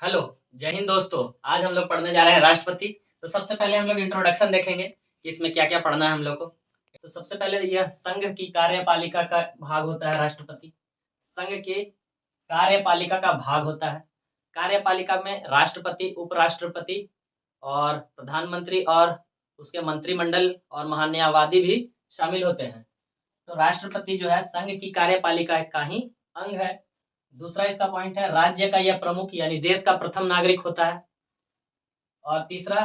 Hello, जय हिंद दोस्तों। आज हम लोग पढ़ने जा रहे हैं राष्ट्रपति। तो सबसे पहले हम लोग इंट्रोडक्शन देखेंगे कि इसमें क्या-क्या पढ़ना है हम लोग को। तो सबसे पहले यह संघ की कार्यपालिका का भाग होता है राष्ट्रपति। संघ की कार्यपालिका का भाग होता है। कार्यपालिका में राष्ट्रपति, उपराष्ट्रपति और प्रधानमंत्री और उसके मंत्रिमंडल और महान्यायवादी भी शामिल होते हैं। तो राष्ट्रपति जो है संघ की कार्यपालिका का ही अंग है। दूसरा इसका पॉइंट है राज्य का यह प्रमुख यानी देश का प्रथम नागरिक होता है। और तीसरा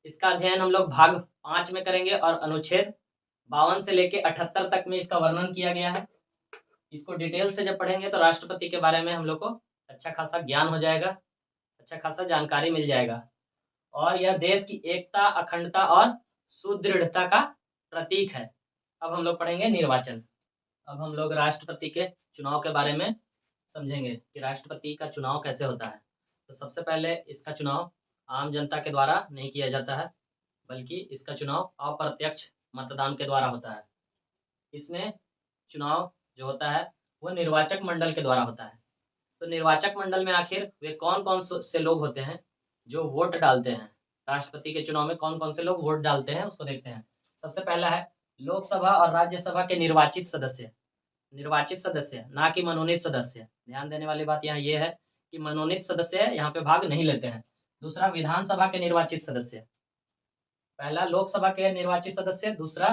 इसका अध्ययन हम लोग भाग 5 में करेंगे और अनुच्छेद 52 से लेके 78 तक में इसका वर्णन किया गया है। इसको डिटेल से जब पढ़ेंगे तो राष्ट्रपति के बारे में हम लोग को अच्छा खासा ज्ञान हो जाएगा, अच्छा खासा जानकारी मिल जाएगा। और यह देश की एकता, अखंडता और सुदृढ़ता का प्रतीक है। अब हम लोग पढ़ेंगे निर्वाचन। अब हम लोग राष्ट्रपति के चुनाव के बारे में समझेंगे कि राष्ट्रपति का चुनाव कैसे होता है। तो सबसे पहले इसका चुनाव आम जनता के द्वारा नहीं किया जाता है, बल्कि इसका चुनाव अप्रत्यक्ष मतदान के द्वारा होता है। इसमें चुनाव जो होता है वो निर्वाचक मंडल के द्वारा होता है। तो निर्वाचक मंडल में आखिर वे कौन-कौन से लोग होते हैं जो वोट डालते हैं। राष्ट्रपति के चुनाव में कौन-कौन से लोग वोट डालते हैं उसको देखते हैं। सबसे पहला है लोकसभा और राज्यसभा के निर्वाचित सदस्य। निर्वाचित सदस्य, ना कि मनोनीत सदस्य। ध्यान देने वाली बात यहाँ ये है कि मनोनीत सदस्य यहाँ पे भाग नहीं लेते हैं। दूसरा विधानसभा के निर्वाचित सदस्य। पहला लोकसभा के निर्वाचित सदस्य, दूसरा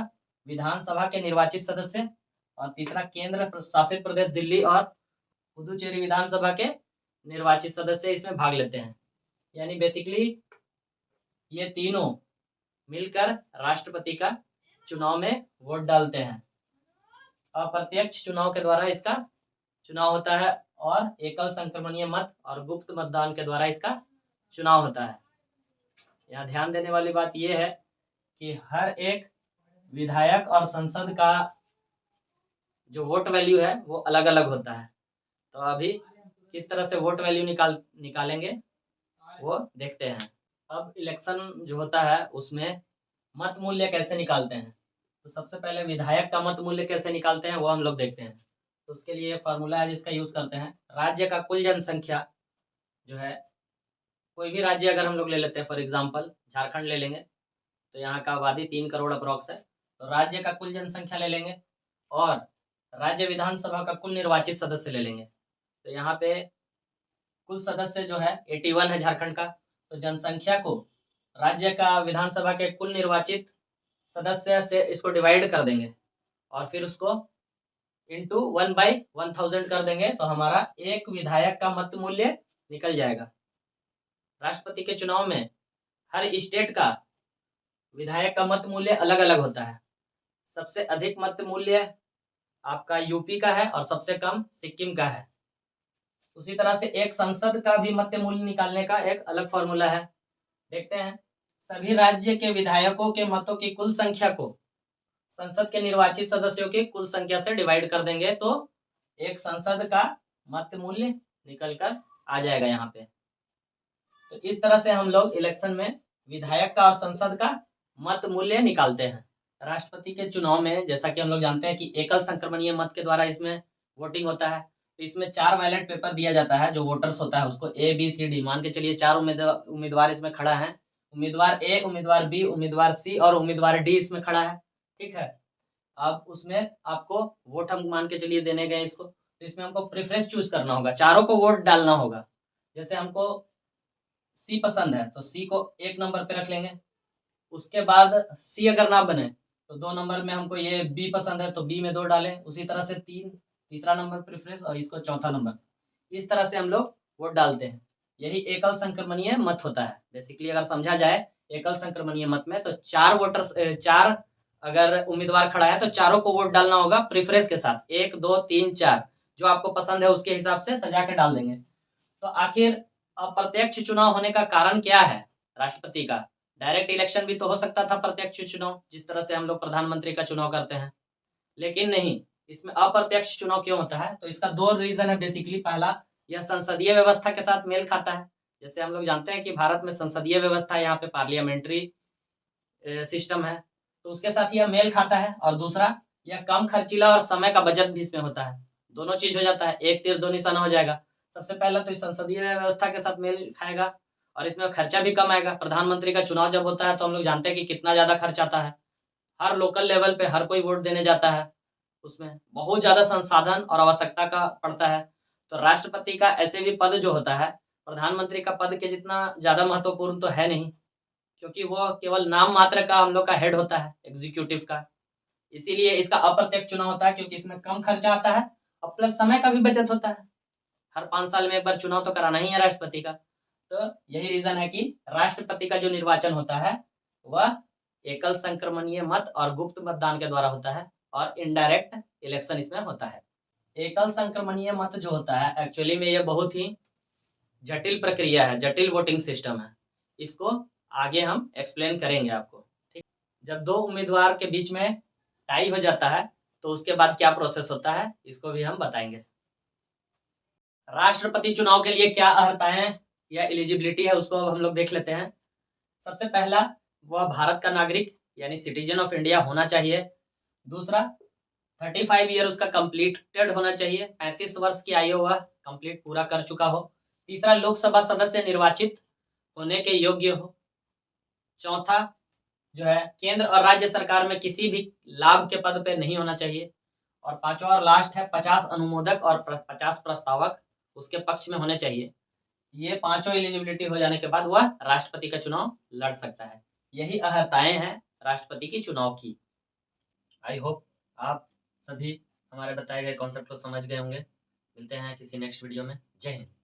विधानसभा के निर्वाचित सदस्य और तीसरा केंद्र शासित प्रदेश दिल्ली और पुदुचेरी विधानसभा के निर्वाचित सदस्य इसमें भाग लेते हैं। यानी बेसिकली ये तीनों मिलकर राष्ट्रपति का चुनाव में वोट डालते हैं। अप्रत्यक्ष चुनाव के द्वारा इसका चुनाव होता है और एकल संक्रमणीय मत और गुप्त मतदान के द्वारा इसका चुनाव होता है। यहाँ ध्यान देने वाली बात यह है कि हर एक विधायक और संसद का जो वोट वैल्यू है वो अलग-अलग होता है। तो अभी किस तरह से वोट वैल्यू निकालेंगे वो देखते हैं। अब इलेक्शन जो होता है उसमें मत मूल्य कैसे निकालते हैं। तो सबसे पहले विधायक का मत मूल्य कैसे निकालते हैं वो हम लोग देखते हैं। तो उसके लिए फार्मूला है जिसका यूज करते हैं। राज्य का कुल जनसंख्या जो है, कोई भी राज्य अगर हम लोग ले लेते हैं, फॉर एग्जांपल झारखंड ले लेंगे तो यहाँ का आबादी 3 करोड़ अप्रॉक्स है। तो राज्य का कुल जनसंख्या ले लेंगे और राज्य विधानसभा का कुल निर्वाचित सदस्य ले लेंगे। तो यहाँ पे कुल सदस्य जो है 81 है झारखंड का। तो जनसंख्या को राज्य का विधानसभा के कुल निर्वाचित सदस्य से इसको डिवाइड कर देंगे और फिर उसको इंटू 1/1000 कर देंगे तो हमारा एक विधायक का मत मूल्य निकल जाएगा। राष्ट्रपति के चुनाव में हर स्टेट का विधायक का मत मूल्य अलग-अलग होता है। सबसे अधिक मत मूल्य आपका यूपी का है और सबसे कम सिक्किम का है। उसी तरह से एक संसद का भी मत मूल्य निकालने का एक अलग फॉर्मूला है। देखते हैं। सभी राज्य के विधायकों के मतों की कुल संख्या को संसद के निर्वाचित सदस्यों की कुल संख्या से डिवाइड कर देंगे तो एक संसद का मत मूल्य निकल कर आ जाएगा यहाँ पे। तो इस तरह से हम लोग इलेक्शन में विधायक का और संसद का मत मूल्य निकालते हैं। राष्ट्रपति के चुनाव में जैसा कि हम लोग जानते हैं कि एकल संक्रमणीय मत के द्वारा इसमें वोटिंग होता है। तो इसमें 4 बैलेट पेपर दिया जाता है। जो वोटर्स होता है उसको ए बी सी डी मान के चलिए 4 उम्मीदवार इसमें खड़ा है। उम्मीदवार ए, उम्मीदवार बी, उम्मीदवार सी और उम्मीदवार डी इसमें खड़ा है। ठीक है। अब उसमें आपको वोट हम मान के चलिए देने गए इसको, तो इसमें हमको प्रेफरेंस चूज करना होगा, चारों को वोट डालना होगा। जैसे हमको सी पसंद है तो सी को 1 नंबर पे रख लेंगे। उसके बाद सी अगर ना बने तो 2 नंबर में हमको ये बी पसंद है तो बी में 2 डालें। उसी तरह से 3 तीसरा नंबर प्रेफरेंस और इसको चौथा नंबर। इस तरह से हम लोग वोट डालते हैं। यही एकल संक्रमणीय मत होता है। बेसिकली अगर समझा जाए एकल संक्रमणीय मत में तो 4 अगर उम्मीदवार खड़ा है तो चारों को वोट डालना होगा प्रेफरेंस के साथ। 1 2 3 4 जो आपको पसंद है उसके हिसाब से सजा के डाल देंगे। तो आखिर अप्रत्यक्ष चुनाव होने का कारण क्या है राष्ट्रपति का? डायरेक्ट इलेक्शन भी तो हो सकता था प्रत्यक्ष चुनाव, जिस तरह से हम लोग प्रधानमंत्री का चुनाव करते हैं, लेकिन नहीं, इसमें अप्रत्यक्ष चुनाव क्यों होता है? तो इसका 2 रीजन है बेसिकली। पहला, यह संसदीय व्यवस्था के साथ मेल खाता है। जैसे हम लोग जानते हैं कि भारत में संसदीय व्यवस्था है, यहाँ पे पार्लियामेंट्री सिस्टम है, तो उसके साथ यह मेल खाता है। और दूसरा, यह कम खर्चीला और समय का बचत भी इसमें होता है। दोनों चीज हो जाता है, एक तीर दो निशाना हो जाएगा। सबसे पहला तो इस संसदीय व्यवस्था के साथ मेल खाएगा और इसमें खर्चा भी कम आएगा। प्रधानमंत्री का चुनाव जब होता है तो हम लोग जानते हैं कि कितना ज़्यादा खर्च आता है। हर लोकल लेवल पे हर कोई वोट देने जाता है। उसमें बहुत ज़्यादा संसाधन और आवश्यकता का पड़ता है। तो राष्ट्रपति का ऐसे भी पद जो होता है, प्रधानमंत्री का पद के जितना ज़्यादा महत्वपूर्ण तो है नहीं, क्योंकि वो केवल नाम मात्र का हम लोग का हेड होता है, एग्जीक्यूटिव का। इसीलिए इसका अप्रत्यक्ष चुनाव होता है, क्योंकि इसमें कम खर्चा आता है और प्लस समय का भी बचत होता है। हर 5 साल में एक बार चुनाव तो कराना ही है राष्ट्रपति का। तो यही रीज़न है कि राष्ट्रपति का जो निर्वाचन होता है, वह एकल संक्रमणीय मत और गुप्त मतदान के द्वारा होता है और इनडायरेक्ट इलेक्शन इसमें होता है। एकल संक्रमणीय मत जो होता है, एक्चुअली में ये बहुत ही जटिल प्रक्रिया है, जटिल वोटिंग सिस्टम है। इसको आगे हम एक्सप्लेन करेंगे आपको, ठीक। जब 2 उम्मीदवार के बीच में टाई हो जाता है, तो उसके बाद क्या प्रोसेस होता है, इसको भी हम बताएँगे। राष्ट्रपति चुनाव के लिए क्या अर्हताएँ या एलिजिबिलिटी है, उसको अब हम लोग देख लेते हैं। सबसे पहला, वह भारत का नागरिक यानी सिटीजन ऑफ इंडिया होना चाहिए। दूसरा, 35 ईयर उसका कंप्लीटेड होना चाहिए, 35 वर्ष की आयु वह कंप्लीट पूरा कर चुका हो। तीसरा, लोकसभा सदस्य निर्वाचित होने के योग्य हो। चौथा जो है, केंद्र और राज्य सरकार में किसी भी लाभ के पद पे नहीं होना चाहिए। और पांचवा और लास्ट है, 50 अनुमोदक और 50 प्रस्तावक उसके पक्ष में होने चाहिए। ये पांचों एलिजिबिलिटी हो जाने के बाद वह राष्ट्रपति का चुनाव लड़ सकता है। यही अर्हताएं हैं राष्ट्रपति की चुनाव की। आई होप आप सभी हमारे बताए गए कॉन्सेप्ट को समझ गए होंगे। मिलते हैं किसी नेक्स्ट वीडियो में। जय हिंद।